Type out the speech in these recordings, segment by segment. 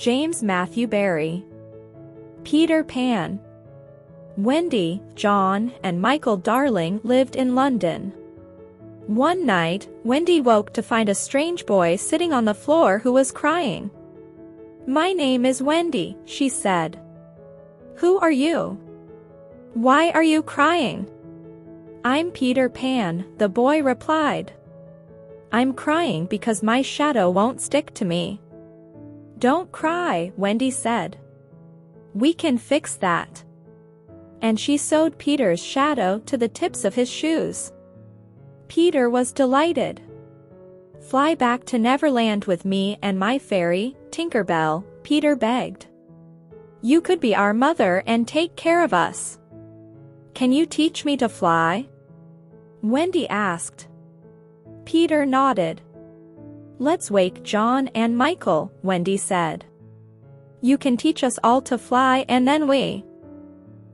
James Matthew Barrie. Peter Pan. Wendy, John, and Michael Darling lived in London. One night, Wendy woke to find a strange boy sitting on the floor who was crying. "My name is Wendy," she said. "Who are you? Why are you crying?" "I'm Peter Pan," the boy replied. "I'm crying because my shadow won't stick to me." "Don't cry," Wendy said. "We can fix that." And she sewed Peter's shadow to the tips of his shoes. Peter was delighted. "Fly back to Neverland with me and my fairy, Tinker Bell," Peter begged. "You could be our mother and take care of us." "Can you teach me to fly?" Wendy asked. Peter nodded. "Let's wake John and Michael," Wendy said. "You can teach us all to fly and then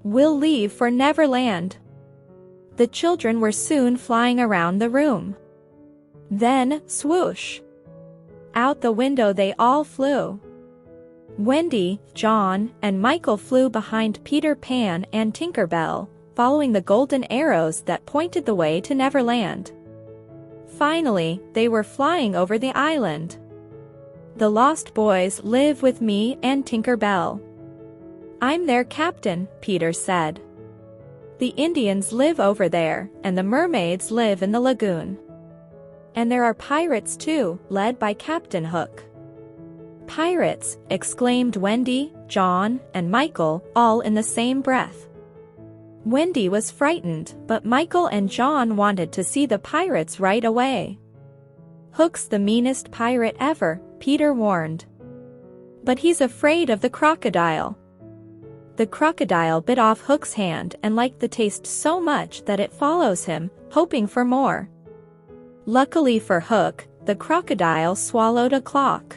we'll leave for Neverland." The children were soon flying around the room. Then, swoosh! Out the window they all flew. Wendy, John, and Michael flew behind Peter Pan and Tinker Bell, following the golden arrows that pointed the way to Neverland. Finally, they were flying over the island. "The Lost Boys live with me and Tinker Bell. I'm their captain," Peter said. "The Indians live over there, and the mermaids live in the lagoon. And there are pirates too, led by Captain Hook." "Pirates!" exclaimed Wendy, John, and Michael, all in the same breath. Wendy was frightened, but Michael and John wanted to see the pirates right away. "Hook's the meanest pirate ever," Peter warned. "But he's afraid of the crocodile." The crocodile bit off Hook's hand and liked the taste so much that it follows him, hoping for more. Luckily for Hook, the crocodile swallowed a clock.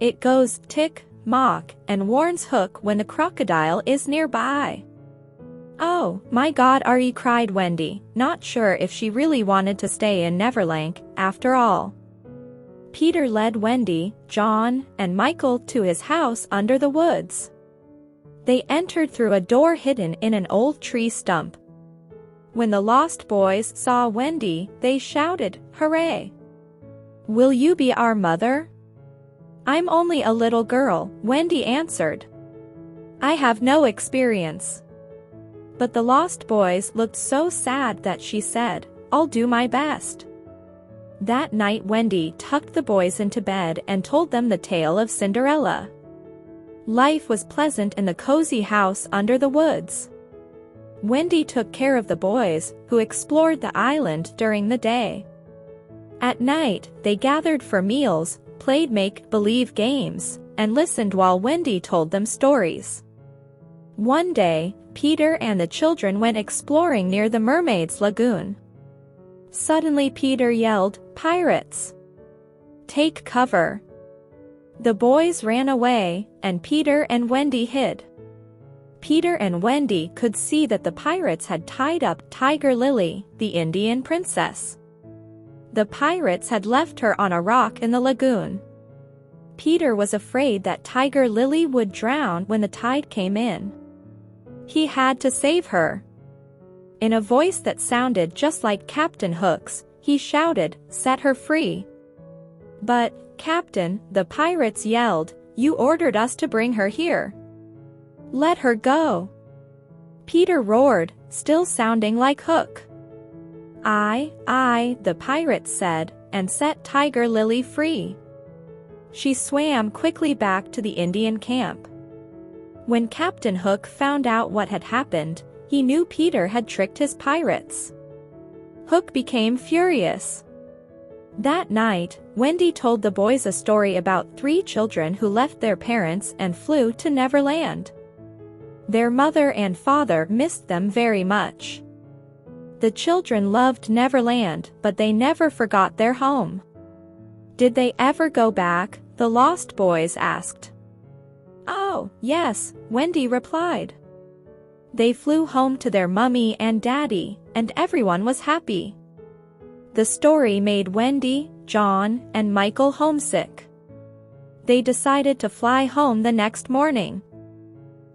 It goes tick-mock and warns Hook when the crocodile is nearby. "Oh, my God, Ari!" cried Wendy, not sure if she really wanted to stay in Neverland, after all. Peter led Wendy, John, and Michael to his house under the woods. They entered through a door hidden in an old tree stump. When the Lost Boys saw Wendy, they shouted, "Hooray! Will you be our mother?" "I'm only a little girl," Wendy answered. "I have no experience." But the Lost Boys looked so sad that she said, "I'll do my best." That night Wendy tucked the boys into bed and told them the tale of Cinderella. Life was pleasant in the cozy house under the woods. Wendy took care of the boys, who explored the island during the day. At night, they gathered for meals, played make-believe games, and listened while Wendy told them stories. One day, Peter and the children went exploring near the mermaid's lagoon. Suddenly Peter yelled, "Pirates! Take cover!" The boys ran away, and Peter and Wendy hid. Peter and Wendy could see that the pirates had tied up Tiger Lily, the Indian princess. The pirates had left her on a rock in the lagoon. Peter was afraid that Tiger Lily would drown when the tide came in. He had to save her. In a voice that sounded just like Captain Hook's, he shouted, "Set her free!" "But, Captain," the pirates yelled, "you ordered us to bring her here. Let her go!" Peter roared, still sounding like Hook. I," the pirates said, and set Tiger Lily free. She swam quickly back to the Indian camp. When Captain Hook found out what had happened, he knew Peter had tricked his pirates. Hook became furious. That night, Wendy told the boys a story about 3 children who left their parents and flew to Neverland. Their mother and father missed them very much. The children loved Neverland, but they never forgot their home. "Did they ever go back?" the Lost Boys asked. "Oh, yes," Wendy replied. "They flew home to their mummy and daddy, and everyone was happy." The story made Wendy, John, and Michael homesick. They decided to fly home the next morning.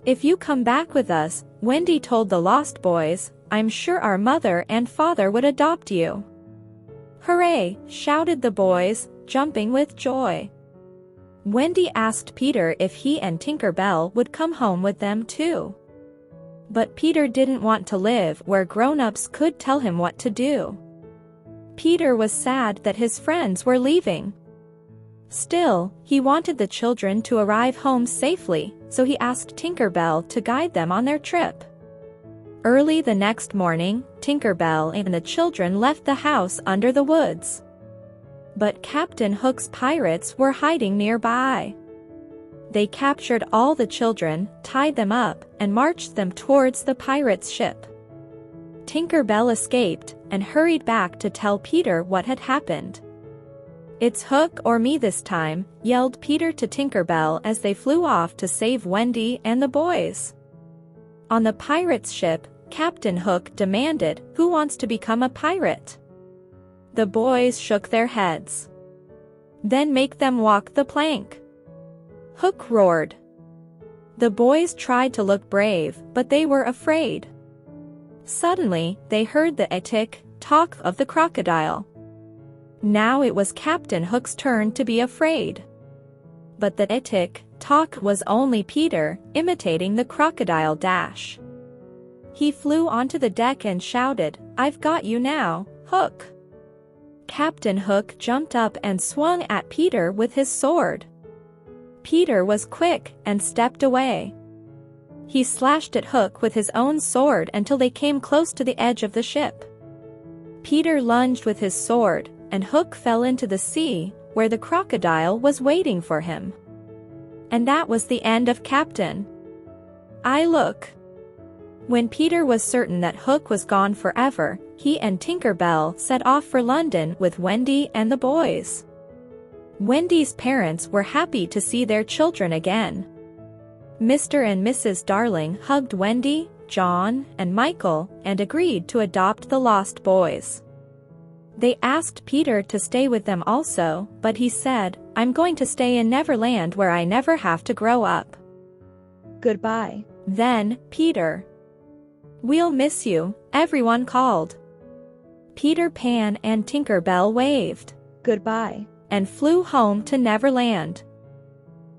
"If you come back with us," Wendy told the Lost Boys, "I'm sure our mother and father would adopt you." "Hooray!" shouted the boys, jumping with joy. Wendy asked Peter if he and Tinker Bell would come home with them too. But Peter didn't want to live where grown-ups could tell him what to do. Peter was sad that his friends were leaving. Still, he wanted the children to arrive home safely, so he asked Tinker Bell to guide them on their trip. Early the next morning, Tinker Bell and the children left the house under the woods. But Captain Hook's pirates were hiding nearby. They captured all the children, tied them up, and marched them towards the pirates' ship. Tinker Bell escaped and hurried back to tell Peter what had happened. "It's Hook or me this time," yelled Peter to Tinker Bell as they flew off to save Wendy and the boys. On the pirates' ship, Captain Hook demanded, "Who wants to become a pirate?" The boys shook their heads. "Then make them walk the plank," Hook roared. The boys tried to look brave, but they were afraid. Suddenly, they heard the tick-tock of the crocodile. Now it was Captain Hook's turn to be afraid. But the tick-tock was only Peter, imitating the crocodile dash. He flew onto the deck and shouted, "I've got you now, Hook!" Captain Hook jumped up and swung at Peter with his sword. Peter was quick and stepped away. He slashed at Hook with his own sword until they came close to the edge of the ship. Peter lunged with his sword, and Hook fell into the sea, where the crocodile was waiting for him. And that was the end of Captain. Look. When Peter was certain that Hook was gone forever, he and Tinker Bell set off for London with Wendy and the boys. Wendy's parents were happy to see their children again. Mr. and Mrs. Darling hugged Wendy, John, and Michael and agreed to adopt the Lost Boys. They asked Peter to stay with them also, but he said, "I'm going to stay in Neverland where I never have to grow up." Goodbye. Then, Peter. "We'll miss you," everyone called. Peter Pan and Tinker Bell waved Goodbye and flew home to Neverland.